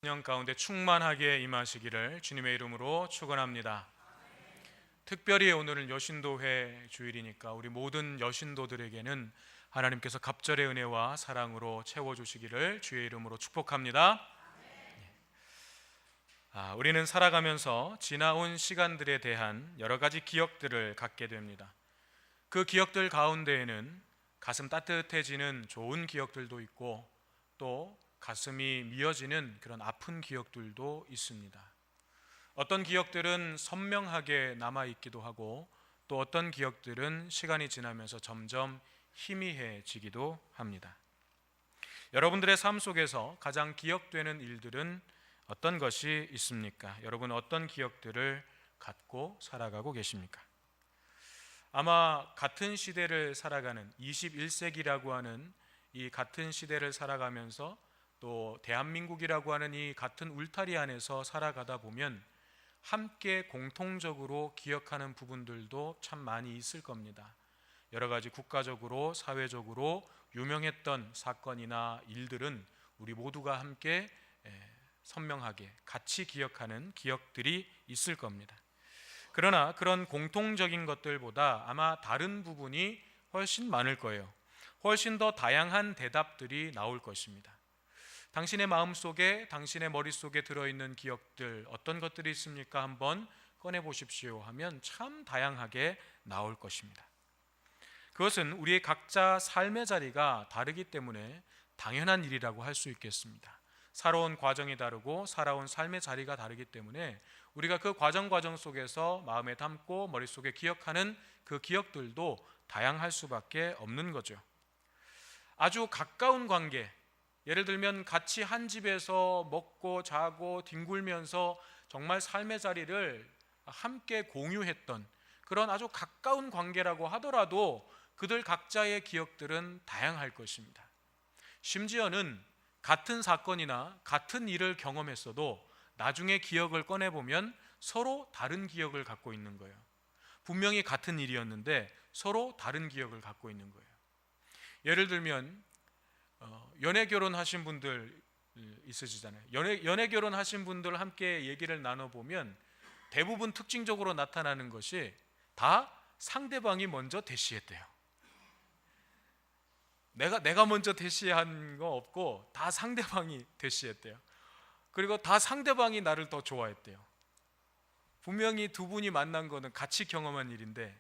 년 가운데 충만하게 임하시기를 주님의 이름으로 축원합니다. 특별히 오늘은 여신도회 주일이니까 우리 모든 여신도들에게는 하나님께서 갑절의 은혜와 사랑으로 채워주시기를 주의 이름으로 축복합니다. 우리는 살아가면서 지나온 시간들에 대한 여러 가지 기억들을 갖게 됩니다. 그 기억들 가운데에는 가슴 따뜻해지는 좋은 기억들도 있고 또 가슴이 미어지는 그런 아픈 기억들도 있습니다. 어떤 기억들은 선명하게 남아있기도 하고 또 어떤 기억들은 시간이 지나면서 점점 희미해지기도 합니다. 여러분들의 삶 속에서 가장 기억되는 일들은 어떤 것이 있습니까? 여러분 어떤 기억들을 갖고 살아가고 계십니까? 아마 같은 시대를 살아가는 21세기라고 하는 이 같은 시대를 살아가면서 또 대한민국이라고 하는 이 같은 울타리 안에서 살아가다 보면 함께 공통적으로 기억하는 부분들도 참 많이 있을 겁니다. 여러 가지 국가적으로 사회적으로 유명했던 사건이나 일들은 우리 모두가 함께 선명하게 같이 기억하는 기억들이 있을 겁니다. 그러나 그런 공통적인 것들보다 아마 다른 부분이 훨씬 많을 거예요. 훨씬 더 다양한 대답들이 나올 것입니다. 당신의 마음속에, 당신의 머릿속에 들어있는 기억들 어떤 것들이 있습니까? 한번 꺼내보십시오 하면 참 다양하게 나올 것입니다. 그것은 우리의 각자 삶의 자리가 다르기 때문에 당연한 일이라고 할 수 있겠습니다. 살아온 과정이 다르고 살아온 삶의 자리가 다르기 때문에 우리가 그 과정 속에서 마음에 담고 머릿속에 기억하는 그 기억들도 다양할 수밖에 없는 거죠. 아주 가까운 관계, 예를 들면 같이 한 집에서 먹고 자고 뒹굴면서 정말 삶의 자리를 함께 공유했던 그런 아주 가까운 관계라고 하더라도 그들 각자의 기억들은 다양할 것입니다. 심지어는 같은 사건이나 같은 일을 경험했어도 나중에 기억을 꺼내보면 서로 다른 기억을 갖고 있는 거예요. 분명히 같은 일이었는데 서로 다른 기억을 갖고 있는 거예요. 예를 들면 연애 결혼하신 분들 있으시잖아요. 연애 결혼하신 분들 함께 얘기를 나눠보면 대부분 특징적으로 나타나는 것이 다 상대방이 먼저 대시했대요. 내가 먼저 대시한 거 없고 다 상대방이 대시했대요. 그리고 다 상대방이 나를 더 좋아했대요. 분명히 두 분이 만난 거는 같이 경험한 일인데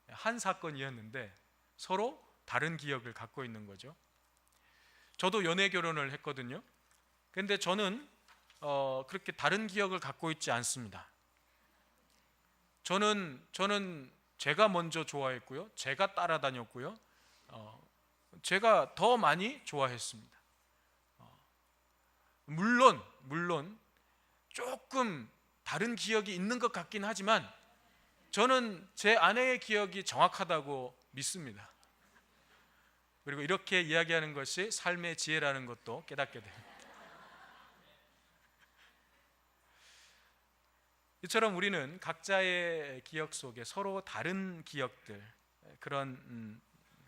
한 사건이었는데 서로 다른 기억을 갖고 있는 거죠. 저도 연애 결혼을 했거든요. 근데 저는 그렇게 다른 기억을 갖고 있지 않습니다. 저는 제가 먼저 좋아했고요, 제가 따라다녔고요, 제가 더 많이 좋아했습니다. 물론 조금 다른 기억이 있는 것 같긴 하지만 저는 제 아내의 기억이 정확하다고 믿습니다. 그리고 이렇게 이야기하는 것이 삶의 지혜라는 것도 깨닫게 됩니다. 이처럼 우리는 각자의 기억 속에 서로 다른 기억들, 그런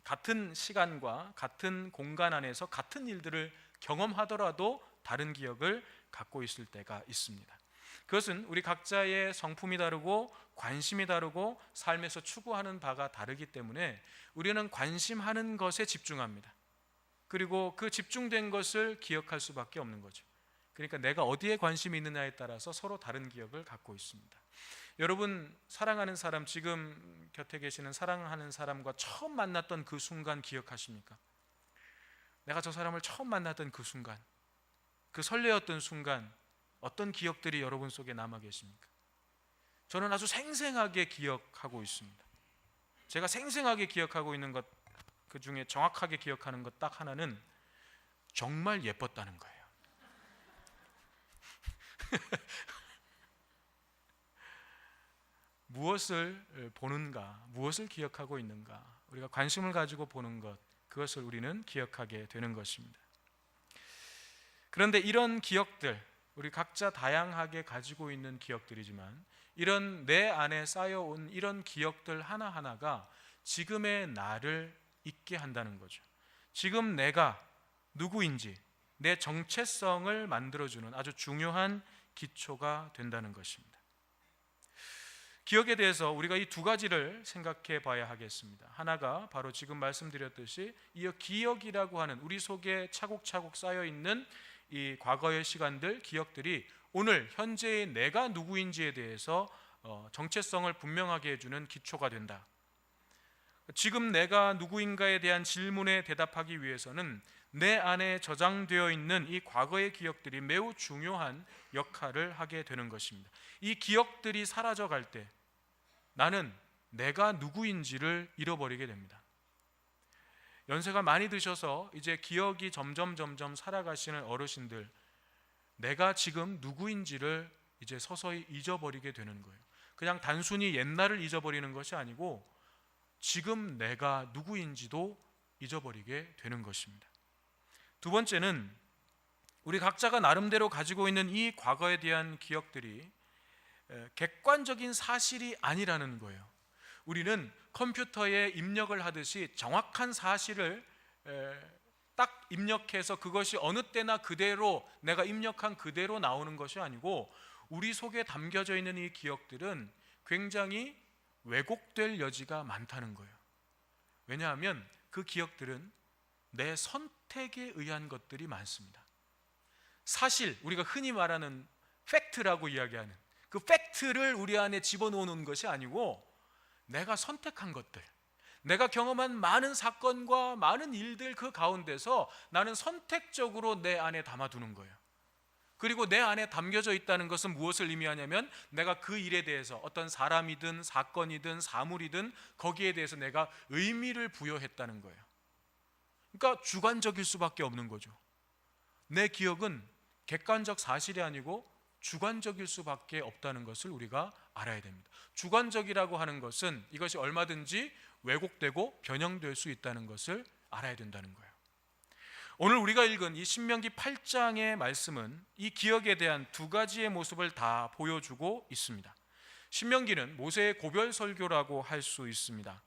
같은 시간과 같은 공간 안에서 같은 일들을 경험하더라도 다른 기억을 갖고 있을 때가 있습니다. 그것은 우리 각자의 성품이 다르고 관심이 다르고 삶에서 추구하는 바가 다르기 때문에 우리는 관심하는 것에 집중합니다. 그리고 그 집중된 것을 기억할 수밖에 없는 거죠. 그러니까 내가 어디에 관심이 있느냐에 따라서 서로 다른 기억을 갖고 있습니다. 여러분 사랑하는 사람, 지금 곁에 계시는 사랑하는 사람과 처음 만났던 그 순간 기억하십니까? 내가 저 사람을 처음 만났던 그 순간, 그 설레었던 순간 어떤 기억들이 여러분 속에 남아 계십니까? 저는 아주 생생하게 기억하고 있습니다. 제가 생생하게 기억하고 있는 것, 그 중에 정확하게 기억하는 것 딱 하나는 정말 예뻤다는 거예요. 무엇을 보는가, 무엇을 기억하고 있는가, 우리가 관심을 가지고 보는 것, 그것을 우리는 기억하게 되는 것입니다. 그런데 이런 기억들, 우리 각자 다양하게 가지고 있는 기억들이지만 이런 내 안에 쌓여온 이런 기억들 하나하나가 지금의 나를 있게 한다는 거죠. 지금 내가 누구인지, 내 정체성을 만들어주는 아주 중요한 기초가 된다는 것입니다. 기억에 대해서 우리가 이 두 가지를 생각해 봐야 하겠습니다. 하나가 바로 지금 말씀드렸듯이 이 기억이라고 하는 우리 속에 차곡차곡 쌓여있는 이 과거의 시간들, 기억들이 오늘 현재의 내가 누구인지에 대해서 정체성을 분명하게 해주는 기초가 된다. 지금 내가 누구인가에 대한 질문에 대답하기 위해서는 내 안에 저장되어 있는 이 과거의 기억들이 매우 중요한 역할을 하게 되는 것입니다. 이 기억들이 사라져갈 때 나는 내가 누구인지를 잃어버리게 됩니다. 연세가 많이 드셔서 이제 기억이 점점 살아가시는 어르신들, 내가 지금 누구인지를 이제 서서히 잊어버리게 되는 거예요. 그냥 단순히 옛날을 잊어버리는 것이 아니고 지금 내가 누구인지도 잊어버리게 되는 것입니다. 두 번째는 우리 각자가 나름대로 가지고 있는 이 과거에 대한 기억들이 객관적인 사실이 아니라는 거예요. 우리는 컴퓨터에 입력을 하듯이 정확한 사실을 딱 입력해서 그것이 어느 때나 그대로 내가 입력한 그대로 나오는 것이 아니고 우리 속에 담겨져 있는 이 기억들은 굉장히 왜곡될 여지가 많다는 거예요. 왜냐하면 그 기억들은 내 선택에 의한 것들이 많습니다. 사실, 우리가 흔히 말하는 팩트라고 이야기하는 그 팩트를 우리 안에 집어넣는 것이 아니고 내가 선택한 것들, 내가 경험한 많은 사건과 많은 일들 그 가운데서 나는 선택적으로 내 안에 담아두는 거예요. 그리고 내 안에 담겨져 있다는 것은 무엇을 의미하냐면 내가 그 일에 대해서 어떤 사람이든 사건이든 사물이든 거기에 대해서 내가 의미를 부여했다는 거예요. 그러니까 주관적일 수밖에 없는 거죠. 내 기억은 객관적 사실이 아니고 주관적일 수밖에 없다는 것을 우리가 알아야 됩니다. 주관적이라고 하는 것은 이것이 얼마든지 왜곡되고 변형될 수 있다는 것을 알아야 된다는 거예요. 오늘 우리가 읽은 이 신명기 8장의 말씀은 이 기억에 대한 두 가지의 모습을 다 보여주고 있습니다. 신명기는 모세의 고별 설교라고 할 수 있습니다.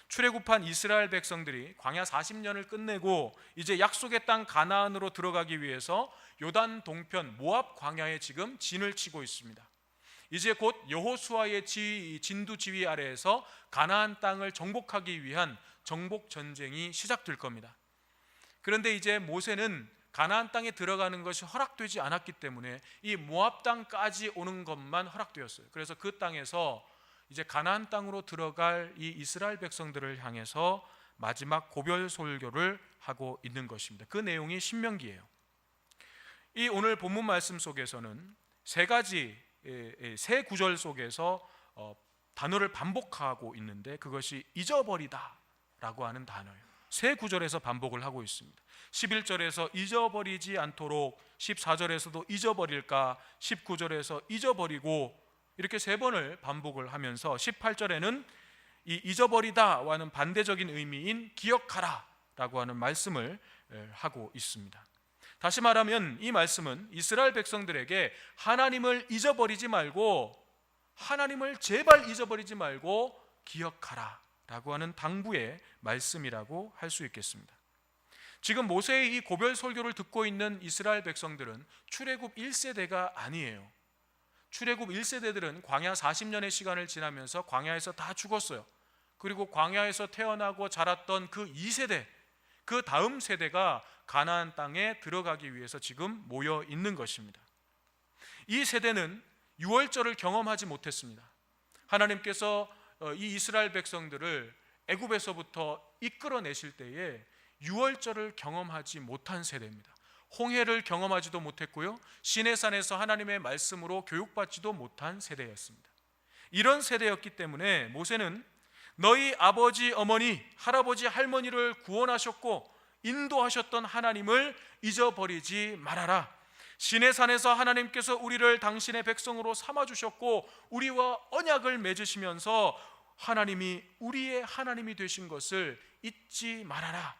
출애굽한 이스라엘 백성들이 광야 40년을 끝내고 이제 약속의 땅 가나안으로 들어가기 위해서 요단 동편 모압 광야에 지금 진을 치고 있습니다. 이제 곧 여호수아의 진두 지휘 아래에서 가나안 땅을 정복하기 위한 정복 전쟁이 시작될 겁니다. 그런데 이제 모세는 가나안 땅에 들어가는 것이 허락되지 않았기 때문에 이 모압 땅까지 오는 것만 허락되었어요. 그래서 그 땅에서 이제 가나안 땅으로 들어갈 이 이스라엘 백성들을 향해서 마지막 고별 설교를 하고 있는 것입니다. 그 내용이 신명기예요. 이 오늘 본문 말씀 속에서는 세 구절 속에서 단어를 반복하고 있는데 그것이 잊어버리다라고 하는 단어예요. 세 구절에서 반복을 하고 있습니다. 11절에서 잊어버리지 않도록, 14절에서도 잊어버릴까, 19절에서 잊어버리고 이렇게 세 번을 반복을 하면서 18절에는 이 잊어버리다와는 반대적인 의미인 기억하라 라고 하는 말씀을 하고 있습니다. 다시 말하면 이 말씀은 이스라엘 백성들에게 하나님을 잊어버리지 말고, 하나님을 제발 잊어버리지 말고 기억하라 라고 하는 당부의 말씀이라고 할 수 있겠습니다. 지금 모세의 이 고별 설교를 듣고 있는 이스라엘 백성들은 출애굽 1세대가 아니에요. 출애굽 1세대들은 광야 40년의 시간을 지나면서 광야에서 다 죽었어요. 그리고 광야에서 태어나고 자랐던 그 2세대, 그 다음 세대가 가나안 땅에 들어가기 위해서 지금 모여 있는 것입니다. 이 세대는 유월절을 경험하지 못했습니다. 하나님께서 이 이스라엘 백성들을 애굽에서부터 이끌어내실 때에 유월절을 경험하지 못한 세대입니다. 홍해를 경험하지도 못했고요, 시내산에서 하나님의 말씀으로 교육받지도 못한 세대였습니다. 이런 세대였기 때문에 모세는 너희 아버지, 어머니, 할아버지, 할머니를 구원하셨고 인도하셨던 하나님을 잊어버리지 말아라. 시내산에서 하나님께서 우리를 당신의 백성으로 삼아주셨고 우리와 언약을 맺으시면서 하나님이 우리의 하나님이 되신 것을 잊지 말아라.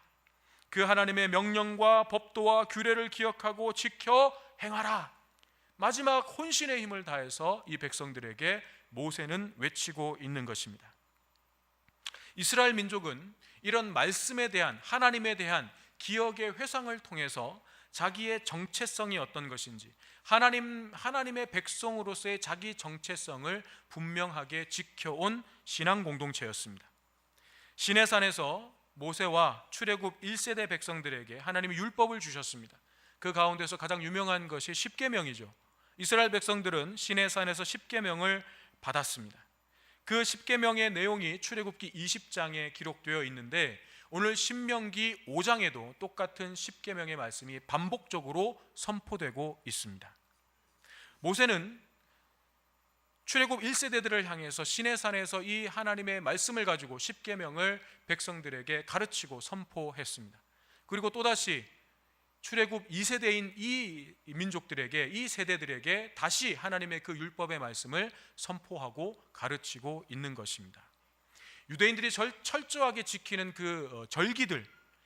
그 하나님의 명령과 법도와 규례를 기억하고 지켜 행하라. 마지막 혼신의 힘을 다해서 이 백성들에게 모세는 외치고 있는 것입니다. 이스라엘 민족은 이런 말씀에 대한, 하나님에 대한 기억의 회상을 통해서 자기의 정체성이 어떤 것인지, 하나님의 백성으로서의 자기 정체성을 분명하게 지켜온 신앙 공동체였습니다. 시내산에서 모세와 출애굽 1세대 백성들에게 하나님이 율법을 주셨습니다. 그 가운데서 가장 유명한 것이 십계명이죠. 이스라엘 백성들은 시내산에서 십계명을 받았습니다. 그 십계명의 내용이 출애굽기 20장에 기록되어 있는데, 오늘 신명기 5장에도 똑같은 십계명의 말씀이 반복적으로 선포되고 있습니다. 모세는 출애굽 1세대들을 향해서 시내산에서 이 하나님의 말씀을 가지고 십계명을 백성들에게 가르치고 선포했습니다. 그리고 또다시 출애굽 2세대인 이 민족들에게, 이 세대들에게 다시 하나님의 그 율법의 말씀을 선포하고 가르치고 있는 것입니다. 유대인들이 철저하게 지키는 그 절기들,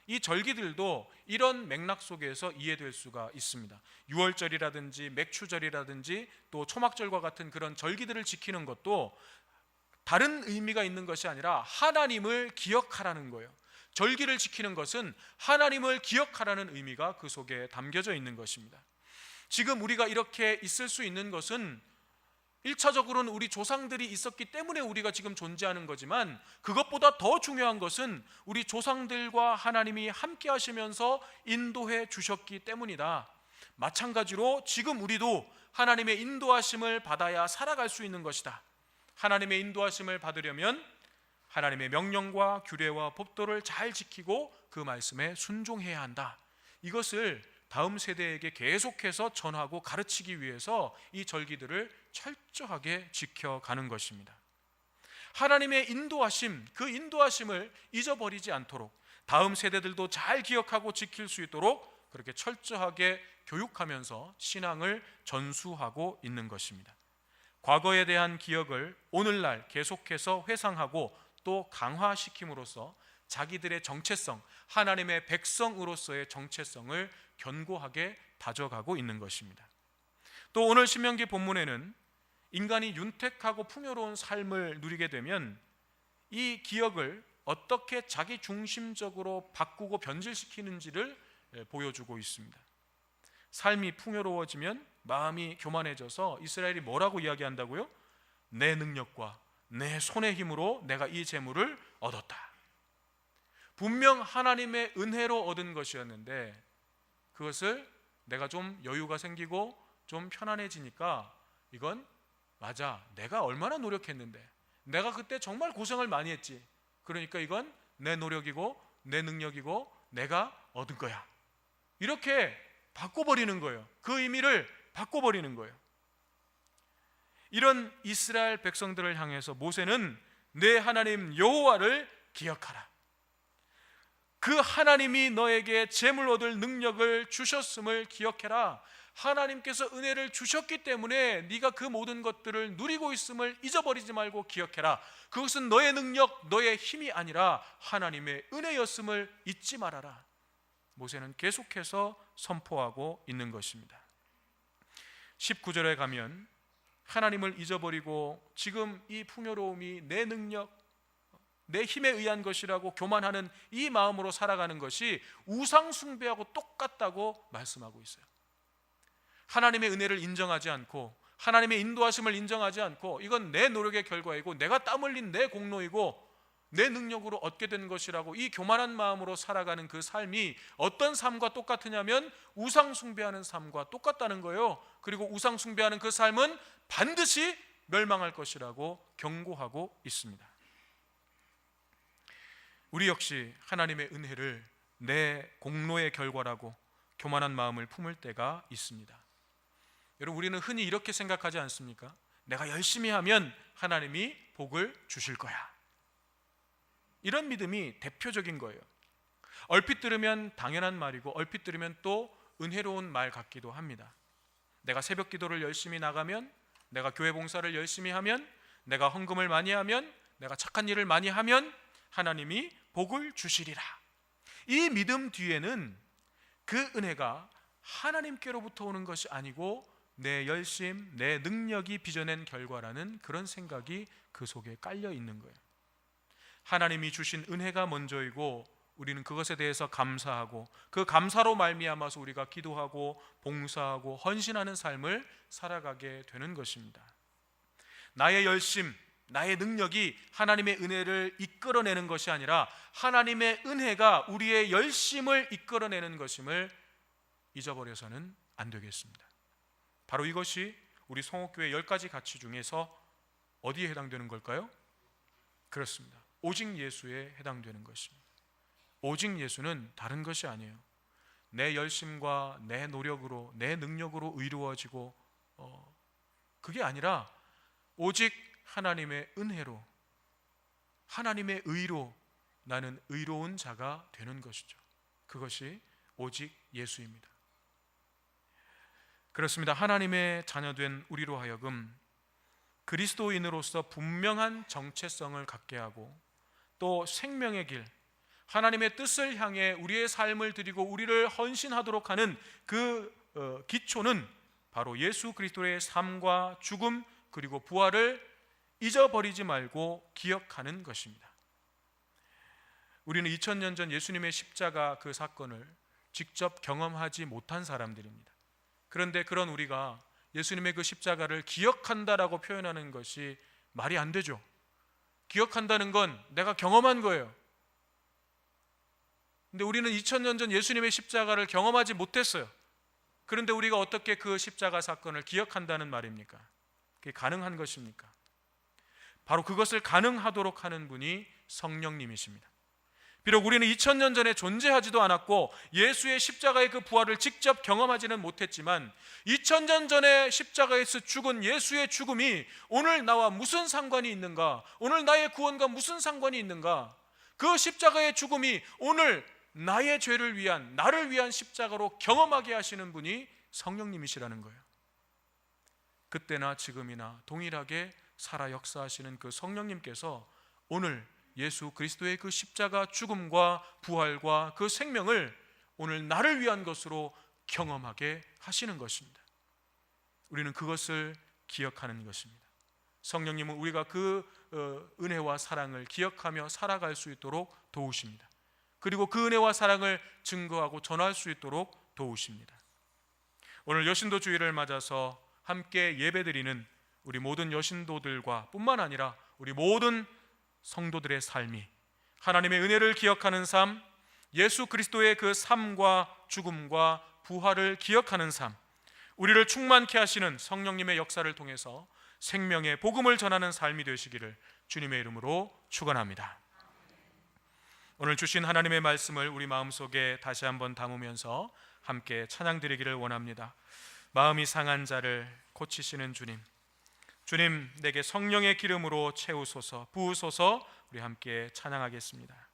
이 절기들도 이런 맥락 속에서 이해될 수가 있습니다. 유월절이라든지 맥추절이라든지 또 초막절과 같은 그런 절기들을 지키는 것도 다른 의미가 있는 것이 아니라 하나님을 기억하라는 거예요. 절기를 지키는 것은 하나님을 기억하라는 의미가 그 속에 담겨져 있는 것입니다. 지금 우리가 이렇게 있을 수 있는 것은 1차적으로는 우리 조상들이 있었기 때문에 우리가 지금 존재하는 거지만, 그것보다 더 중요한 것은 우리 조상들과 하나님이 함께 하시면서 인도해 주셨기 때문이다. 마찬가지로 지금 우리도 하나님의 인도하심을 받아야 살아갈 수 있는 것이다. 하나님의 인도하심을 받으려면 하나님의 명령과 규례와 법도를 잘 지키고 그 말씀에 순종해야 한다. 이것을 다음 세대에게 계속해서 전하고 가르치기 위해서 이 절기들을 철저하게 지켜가는 것입니다. 하나님의 인도하심, 그 인도하심을 잊어버리지 않도록 다음 세대들도 잘 기억하고 지킬 수 있도록 그렇게 철저하게 교육하면서 신앙을 전수하고 있는 것입니다. 과거에 대한 기억을 오늘날 계속해서 회상하고 또 강화시킴으로써 자기들의 정체성, 하나님의 백성으로서의 정체성을 견고하게 다져가고 있는 것입니다. 또 오늘 신명기 본문에는 인간이 윤택하고 풍요로운 삶을 누리게 되면 이 기억을 어떻게 자기 중심적으로 바꾸고 변질시키는지를 보여주고 있습니다. 삶이 풍요로워지면 마음이 교만해져서 이스라엘이 뭐라고 이야기한다고요? 내 능력과 내 손의 힘으로 내가 이 재물을 얻었다. 분명 하나님의 은혜로 얻은 것이었는데 그것을 내가 좀 여유가 생기고 좀 편안해지니까 이건 맞아, 내가 얼마나 노력했는데, 내가 그때 정말 고생을 많이 했지, 그러니까 이건 내 노력이고 내 능력이고 내가 얻은 거야, 이렇게 바꿔버리는 거예요. 그 의미를 바꿔버리는 거예요. 이런 이스라엘 백성들을 향해서 모세는 내 하나님 여호와를 기억하라. 그 하나님이 너에게 재물 얻을 능력을 주셨음을 기억해라. 하나님께서 은혜를 주셨기 때문에 네가 그 모든 것들을 누리고 있음을 잊어버리지 말고 기억해라. 그것은 너의 능력, 너의 힘이 아니라 하나님의 은혜였음을 잊지 말아라. 모세는 계속해서 선포하고 있는 것입니다. 19절에 가면 하나님을 잊어버리고 지금 이 풍요로움이 내 능력, 내 힘에 의한 것이라고 교만하는 이 마음으로 살아가는 것이 우상 숭배하고 똑같다고 말씀하고 있어요. 하나님의 은혜를 인정하지 않고 하나님의 인도하심을 인정하지 않고 이건 내 노력의 결과이고 내가 땀 흘린 내 공로이고 내 능력으로 얻게 된 것이라고 이 교만한 마음으로 살아가는 그 삶이 어떤 삶과 똑같으냐면 우상 숭배하는 삶과 똑같다는 거예요. 그리고 우상 숭배하는 그 삶은 반드시 멸망할 것이라고 경고하고 있습니다. 우리 역시 하나님의 은혜를 내 공로의 결과라고 교만한 마음을 품을 때가 있습니다. 여러분, 우리는 흔히 이렇게 생각하지 않습니까? 내가 열심히 하면 하나님이 복을 주실 거야. 이런 믿음이 대표적인 거예요. 얼핏 들으면 당연한 말이고 얼핏 들으면 또 은혜로운 말 같기도 합니다. 내가 새벽 기도를 열심히 나가면, 내가 교회 봉사를 열심히 하면, 내가 헌금을 많이 하면, 내가 착한 일을 많이 하면 하나님이 복을 주시리라. 이 믿음 뒤에는 그 은혜가 하나님께로부터 오는 것이 아니고 내 열심, 내 능력이 빚어낸 결과라는 그런 생각이 그 속에 깔려 있는 거예요. 하나님이 주신 은혜가 먼저이고 우리는 그것에 대해서 감사하고 그 감사로 말미암아서 우리가 기도하고 봉사하고 헌신하는 삶을 살아가게 되는 것입니다. 나의 열심, 나의 능력이 하나님의 은혜를 이끌어내는 것이 아니라 하나님의 은혜가 우리의 열심을 이끌어내는 것임을 잊어버려서는 안 되겠습니다. 바로 이것이 우리 성옥교회 10가지 가치 중에서 어디에 해당되는 걸까요? 그렇습니다. 오직 예수에 해당되는 것입니다. 오직 예수는 다른 것이 아니에요. 내 열심과 내 노력으로, 내 능력으로 이루어지고 그게 아니라 오직 하나님의 은혜로, 하나님의 의로 나는 의로운 자가 되는 것이죠. 그것이 오직 예수입니다. 그렇습니다. 하나님의 자녀된 우리로 하여금 그리스도인으로서 분명한 정체성을 갖게 하고 또 생명의 길, 하나님의 뜻을 향해 우리의 삶을 드리고 우리를 헌신하도록 하는 그 기초는 바로 예수 그리스도의 삶과 죽음 그리고 부활을 잊어버리지 말고 기억하는 것입니다. 우리는 2000년 전 예수님의 십자가 그 사건을 직접 경험하지 못한 사람들입니다. 그런데 그런 우리가 예수님의 그 십자가를 기억한다라고 표현하는 것이 말이 안 되죠. 기억한다는 건 내가 경험한 거예요. 근데 우리는 2000년 전 예수님의 십자가를 경험하지 못했어요. 그런데 우리가 어떻게 그 십자가 사건을 기억한다는 말입니까? 그게 가능한 것입니까? 바로 그것을 가능하도록 하는 분이 성령님이십니다. 비록 우리는 2000년 전에 존재하지도 않았고 예수의 십자가의 그 부활을 직접 경험하지는 못했지만 2000년 전에 십자가에서 죽은 예수의 죽음이 오늘 나와 무슨 상관이 있는가? 오늘 나의 구원과 무슨 상관이 있는가? 그 십자가의 죽음이 오늘 나의 죄를 위한, 나를 위한 십자가로 경험하게 하시는 분이 성령님이시라는 거예요. 그때나 지금이나 동일하게 살아 역사하시는 그 성령님께서 오늘 예수 그리스도의 그 십자가 죽음과 부활과 그 생명을 오늘 나를 위한 것으로 경험하게 하시는 것입니다. 우리는 그것을 기억하는 것입니다. 성령님은 우리가 그 은혜와 사랑을 기억하며 살아갈 수 있도록 도우십니다. 그리고 그 은혜와 사랑을 증거하고 전할 수 있도록 도우십니다. 오늘 여신도 주일을 맞아서 함께 예배드리는 우리 모든 여신도들과 뿐만 아니라 우리 모든 성도들의 삶이 하나님의 은혜를 기억하는 삶, 예수 그리스도의 그 삶과 죽음과 부활을 기억하는 삶, 우리를 충만케 하시는 성령님의 역사를 통해서 생명의 복음을 전하는 삶이 되시기를 주님의 이름으로 축원합니다. 오늘 주신 하나님의 말씀을 우리 마음속에 다시 한번 담으면서 함께 찬양 드리기를 원합니다. 마음이 상한 자를 고치시는 주님, 주님 내게 성령의 기름으로 채우소서, 부으소서. 우리 함께 찬양하겠습니다.